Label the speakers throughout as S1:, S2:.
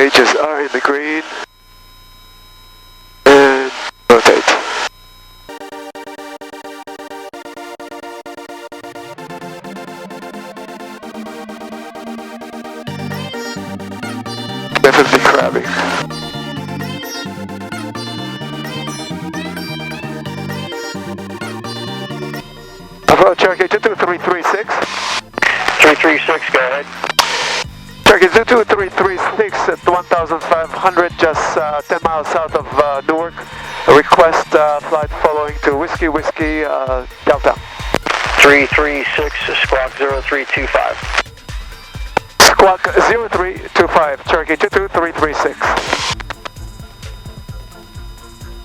S1: Gauges are in the green. And rotate. Definitely crabbing. Approach Cherokee 22336.
S2: 336, go ahead.
S1: Cherokee 22336 at 1,500, just 10 miles south of Newark. Request flight following to Whiskey Whiskey Delta.
S2: 336, squawk 0325.
S1: Squawk 0325, Cherokee 22336.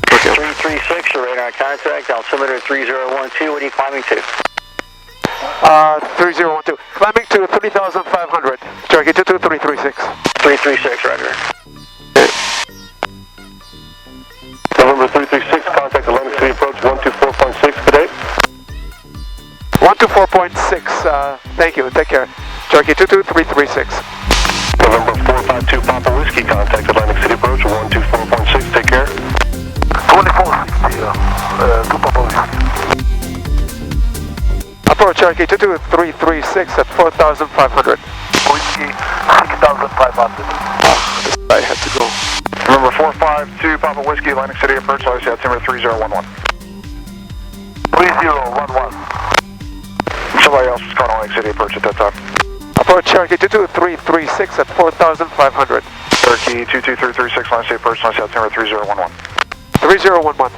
S2: 336, your radar contact, altimeter 3012, what are you climbing to?
S1: 3012, climbing to 3,500, Cherokee 22336.
S2: 336, roger.
S3: November 336, contact Atlantic City approach 124.6 today.
S1: 124.6, thank you, take care. Cherokee 22336.
S3: November 452, Papa Whiskey, contact Atlantic City approach 124.6, take care.
S4: 2460, to Papa Whiskey.
S1: Approach Cherokee 22336 at 4,500.
S4: Whiskey 6,500.
S1: I had to go.
S3: November 452, Papa Whiskey, Atlantic City approach, LIC altimeter 3011.
S4: 3011.
S3: Somebody else was calling Atlantic City approach at that time.
S1: Approach Cherokee 22336 at 4,500.
S3: Cherokee 22336, Atlantic City approach, LIC altimeter 3011.
S1: 3011.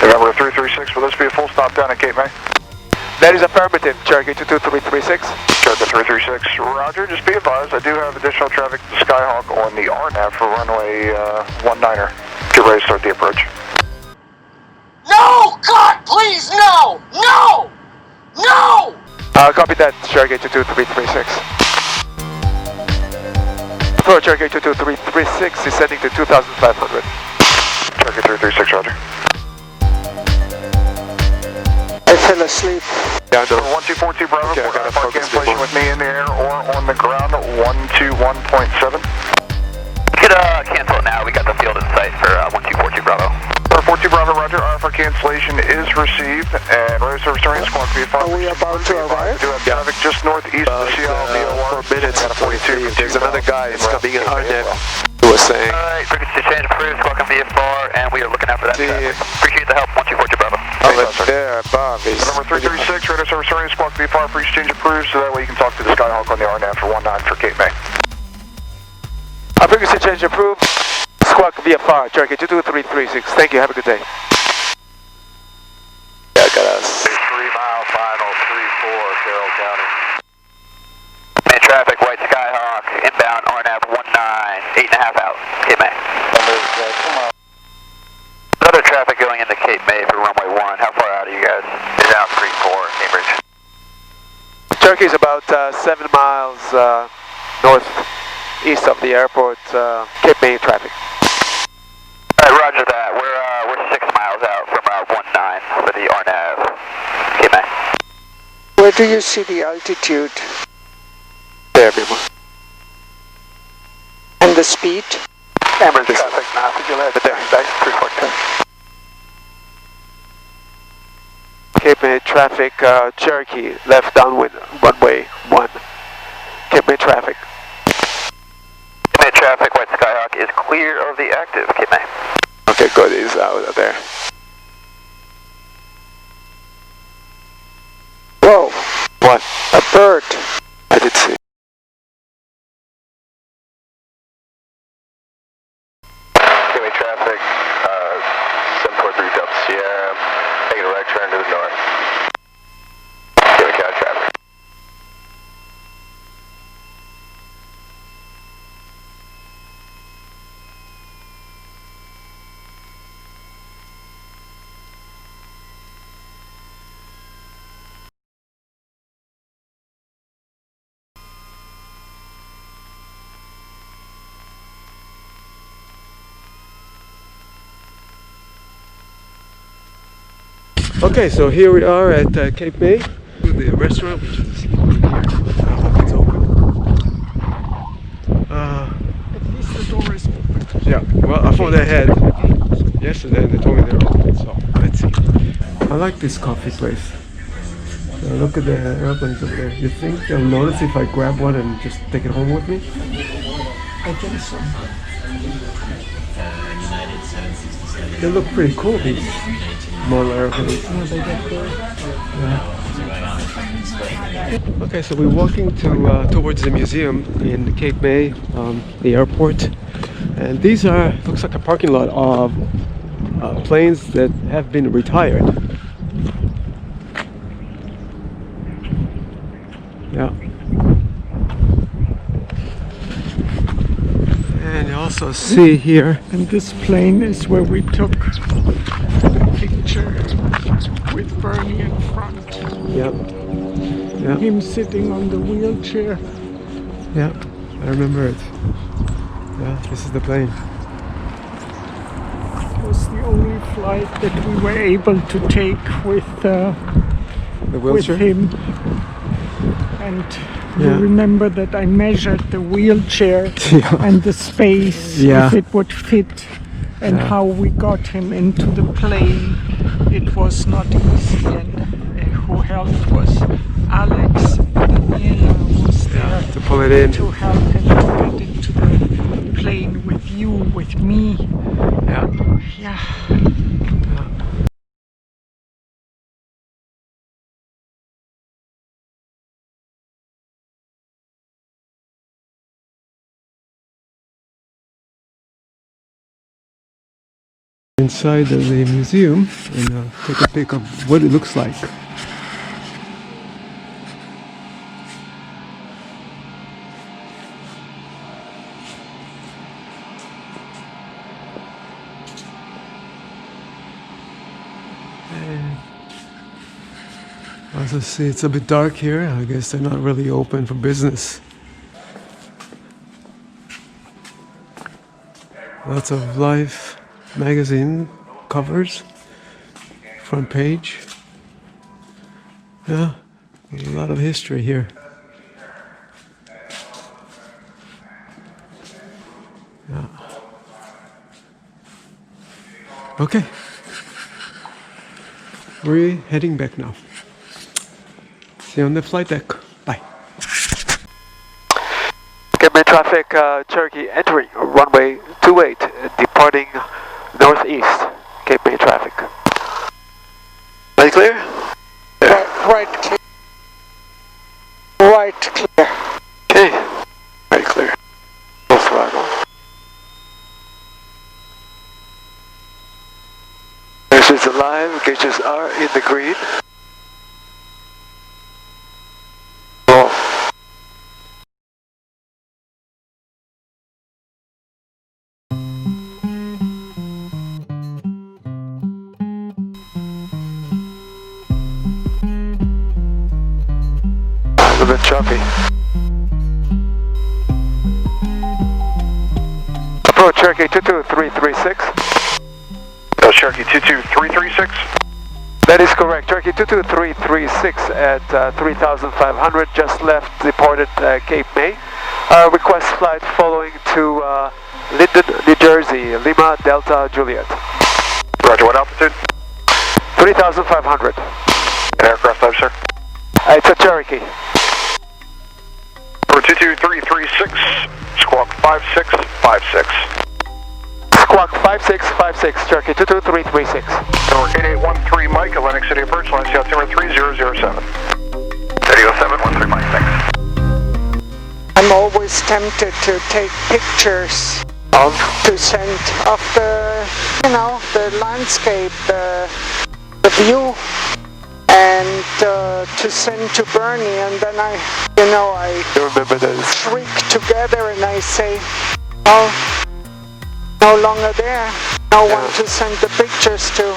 S3: November 336, will this be a full stop down at Cape May?
S1: That is affirmative, Cherokee 22336.
S3: Cherokee 336, roger, just be advised, I do have additional traffic to Skyhawk on the RNAV for runway 19er. Get ready to start the approach.
S5: No! God, please, no! No! No!
S1: Copy that, Cherokee 22336. Approach Cherokee 22336, descending to 2,500.
S3: Cherokee 336, roger.
S6: I fell asleep.
S1: Yeah, no.
S3: 1242 Bravo,
S1: Okay, I gotta focus
S3: cancellation with me in the air or on the ground, 121.7.
S2: You could cancel it now, we got the field in sight for 1242 Bravo.
S3: 42 Bravo, roger, RFR cancellation is received, and radio service during squawk V5.
S6: Are we about to arrive?
S3: We do have traffic just northeast of the CL,
S1: 4 minutes and 42. There's another guy, it's coming in RNAV, who was saying.
S2: Alright, frequency change approved, squawk VFR, and we are looking out for that traffic. Appreciate the help, 1242 Bravo.
S1: There, Bob is.
S3: Number 336, radio service during squawk V5, for exchange approved, so that way you can talk to the Skyhawk on the RNAV for 19 for Cape May.
S1: Frequency change approved. Squawk VFR, Cherokee 22336. Thank you, have a good day. Yeah, got us.
S4: 3 mile final, 3-4, Carroll County.
S2: Main traffic, white Skyhawk, inbound RNAV 19, 8.5 out, Cape May. Another traffic going into Cape May for runway 1. How far out are you guys?
S4: It's out 3-4, Cambridge.
S1: Cherokee is about 7 miles northeast of the airport, Cape May traffic.
S2: Alright, roger that. We're 6 miles out from 19 for the RNAV, Cape May.
S6: Where do you see the altitude?
S1: There, Mimo.
S6: And the speed?
S4: Cambridge traffic, now, could you let it there, back 342.
S1: Cape May traffic, Cherokee, left downwind, runway 1. Cape May traffic.
S2: Cape May traffic, white Skyhawk is clear of the active, Cape May.
S1: Okay, good, he's out of there.
S6: Whoa,
S1: What?
S6: a bird.
S1: I did see.
S3: Cape May traffic, 743 Delta Sierra, taking a right turn to the north. Cape May County traffic.
S1: Okay, so here we are at Cape May, the restaurant, which is here. I hope it's open. Well, I phoned ahead yesterday and they told me they were open, so let's see. I like this coffee place. Look at the airplanes over there. You think they'll notice if I grab one and just take it home with me?
S6: I think so.
S1: They look pretty cool, these model airplanes. Okay, so we're walking towards the museum in Cape May, the airport. And these are, looks like a parking lot of planes that have been retired. Yeah. And you also see here.
S6: And this plane is where we took the picture with Berny in front.
S1: Yep. Yeah.
S6: Him sitting on the wheelchair.
S1: Yeah, I remember it. Yeah, this is the plane.
S6: It was the only flight that we were able to take with
S1: The wheelchair?
S6: him. And you
S1: Yeah.
S6: remember that I measured the wheelchair
S1: Yeah.
S6: and the space,
S1: Yeah.
S6: if it would fit, and how we got him into the plane. It was not easy, and who helped was Alex. Daniela was there
S1: To pull it in.
S6: to help him to get into the plane with you, with me.
S1: Yeah.
S6: Yeah.
S1: Inside the museum and take a pic of what it looks like. Also see it's a bit dark here. I guess they're not really open for business. Lots of Life magazine covers, front page. Yeah, a lot of history here. Yeah. Okay. We're heading back now. See you on the flight deck. Bye. Cape May traffic, Cherokee entering runway 28, departing northeast. Cape May traffic. Are you clear?
S6: Right clear. Right clear.
S1: Okay. Very clear. Full throttle. Gauges alive, gauges are in the green. A bit choppy. Approach Cherokee 22336.
S3: Cherokee 22336.
S1: That is correct. Cherokee 22336 at 3,500 just left, departed Cape May. Request flight following to Linden, New Jersey, Lima Delta Juliet.
S3: Roger, what altitude?
S1: 3,500.
S3: An aircraft type, sir?
S1: It's a Cherokee.
S3: For 22336, squawk 5656.
S1: Squawk 5656, Cherokee 22336.
S3: Number 8813 Mike, Atlantic City approach, line altimeter 3007. 300713 Mike, thanks.
S6: I'm always tempted to take pictures to send of the, you know, the landscape, the view, and to send to Berny, and then I
S1: remember those.
S6: shriek together and I say, oh, no longer there. No one to send the pictures to.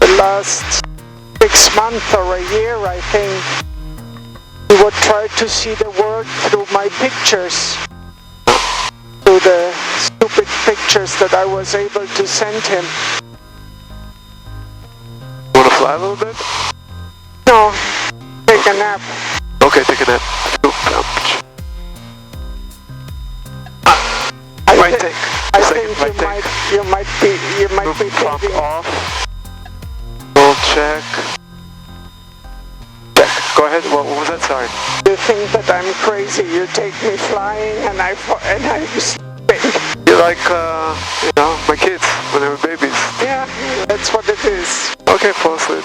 S6: The last 6 months or a year, I think, he would try to see the world through my pictures, through the stupid pictures that I was able to send him.
S1: Want to fly a little bit?
S6: No, take a nap.
S1: Okay, take a nap.
S6: I
S1: Right
S6: thi-
S1: take.
S6: I think you might be
S1: pump
S6: thinking.
S1: off. Full check. Check. Go ahead. What was that? Sorry.
S6: You think that I'm crazy? You take me flying, and I'm sleeping.
S1: You're like, you know, my kids when they were babies.
S6: Yeah, that's what it is.
S1: Okay, fall asleep.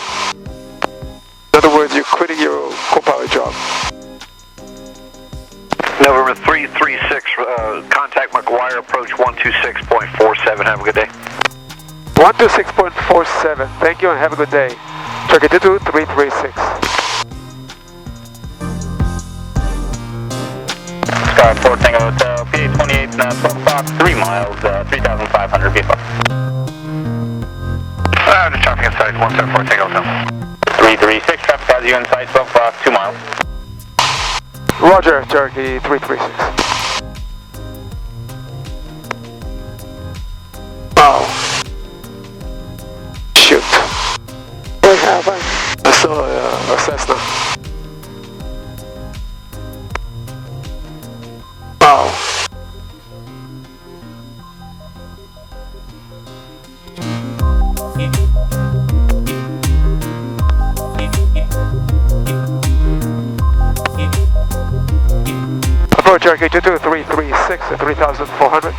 S1: In other words, you're quitting your co-pilot job.
S2: November 336, contact McGuire, approach 126.47. Have a good day.
S1: 126.47. Thank you and have a good day. Turkey 22336.
S3: Sky 4 Tango Hotel, PA 28, 12 o'clock, 3 miles, 3,500 feet.
S2: Just traffic inside 174 Tango Hotel.
S3: 336, traffic has you inside 12 o'clock, 2 miles.
S1: Roger, Turkey 336. Oh. Shoot.
S6: What happened?
S1: I saw a Cessna. Oh. Approach Turkey 22336 at 3,400.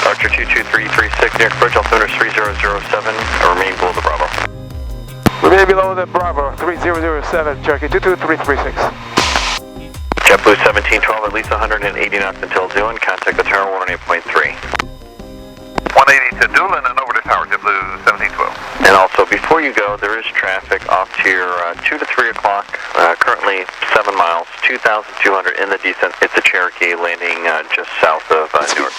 S2: Archer 22336, near approach altimeter 3007, remain below the Bravo.
S1: Remain below the Bravo 3007, Turkey 22336.
S2: JetBlue 1712, at least 180 knots until Doolin, contact the tower 108.3. 180 to Doolin and over to tower, JetBlue 1712. And also, before you go, there is traffic off to your 2 to 3 o'clock, currently 7 miles, 2,200 in the descent. It's a Cherokee landing just south of Newark.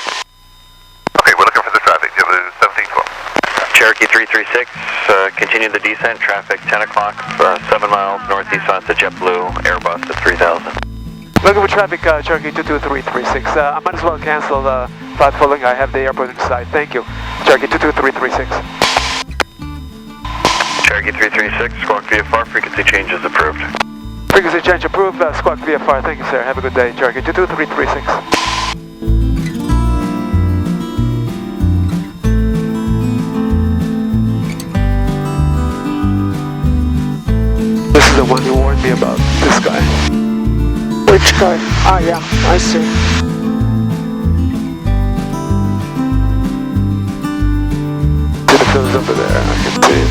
S2: Okay, we're looking for the traffic, JetBlue 1712. Cherokee 336, continue the descent, traffic 10 o'clock, 7 miles northeast on to JetBlue, Airbus at 3,000.
S1: Looking for traffic, Cherokee 22336. I might as well cancel the flight following. I have the airport inside. Thank you. Cherokee 22336.
S2: Cherokee 336, squawk VFR, frequency change is approved.
S1: Frequency change approved, squawk VFR. Thank you, sir. Have a good day. Cherokee 22336. This is the one you warned me about, this guy.
S6: Which guy? Ah, yeah, I see.
S1: See the films over there, I can see it.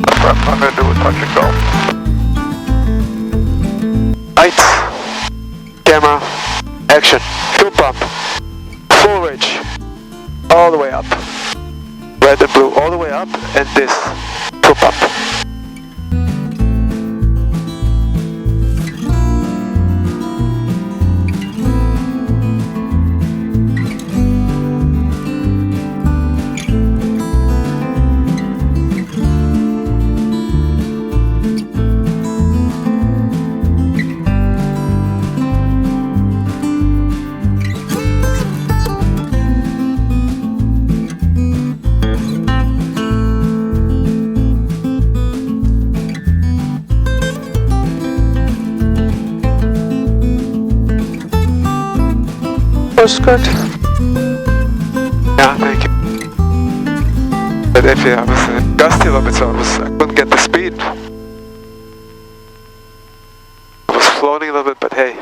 S2: That's what I'm going to do with touch and go.
S1: Lights, camera, action, fuel pump, full ridge, all the way up. Red and blue, all the way up, and this, fuel pump.
S6: Was good.
S1: Yeah, thank you. But if I was gusty a little bit, so I couldn't get the speed. I was floating a little bit, but hey.